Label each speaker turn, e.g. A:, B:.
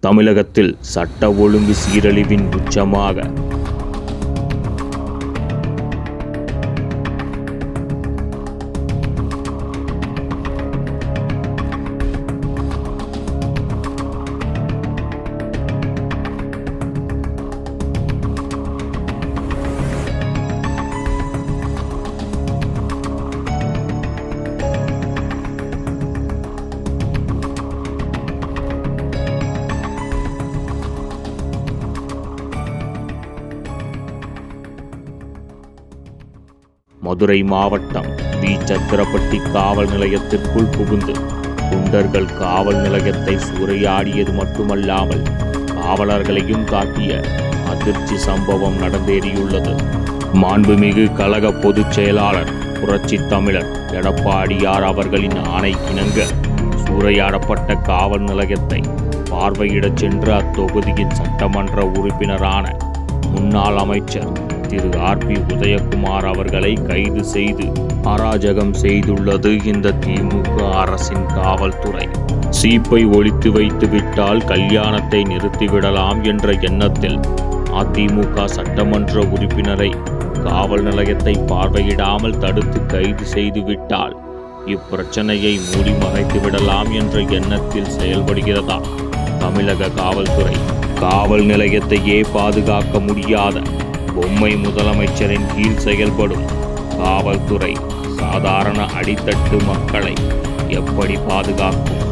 A: தமிழகத்தில் சட்ட ஒழுங்கு சீரழிவின் உச்சமாக மதுரை மாவட்டம் வி. சத்திரப்பட்டி காவல் நிலையத்திற்குள் புகுந்து குண்டர்கள் காவல் நிலையத்தை சூறையாடியது மட்டுமல்லாமல் காவலர்களையும் தாக்கிய அதிர்ச்சி சம்பவம் நடந்தேறியுள்ளது. மாண்புமிகு கழக பொதுச் செயலாளர் புரட்சி தமிழர் எடப்பாடியார் அவர்களின் ஆணை இணங்க சூறையாடப்பட்ட காவல் நிலையத்தை பார்வையிடச் சென்ற அத்தொகுதியின் சட்டமன்ற உறுப்பினரான முன்னாள் அமைச்சர் திரு ஆர்.பி. உதயகுமார் அவர்களை கைது செய்து அராஜகம் செய்துள்ளது இந்த திமுக அரசின் காவல்துறை. சீப்பை ஒழித்து வைத்து விட்டால் கல்யாணத்தை நிறுத்திவிடலாம் என்ற எண்ணத்தில் அதிமுக சட்டமன்ற உறுப்பினரை காவல் நிலையத்தை பார்வையிடாமல் தடுத்து கைது செய்து விட்டால் இப்பிரச்சனையை மூடி மறைத்து விடலாம் என்ற எண்ணத்தில் செயல்படுகிறதா தமிழக காவல்துறை? காவல் நிலையத்தையே பாதுகாக்க முடியாத பொம்மை முதலமைச்சரின் கீழ் செயல்படும் காவல்துறை சாதாரண அடித்தட்டு மக்களை எப்படி பாதுகாக்கும்?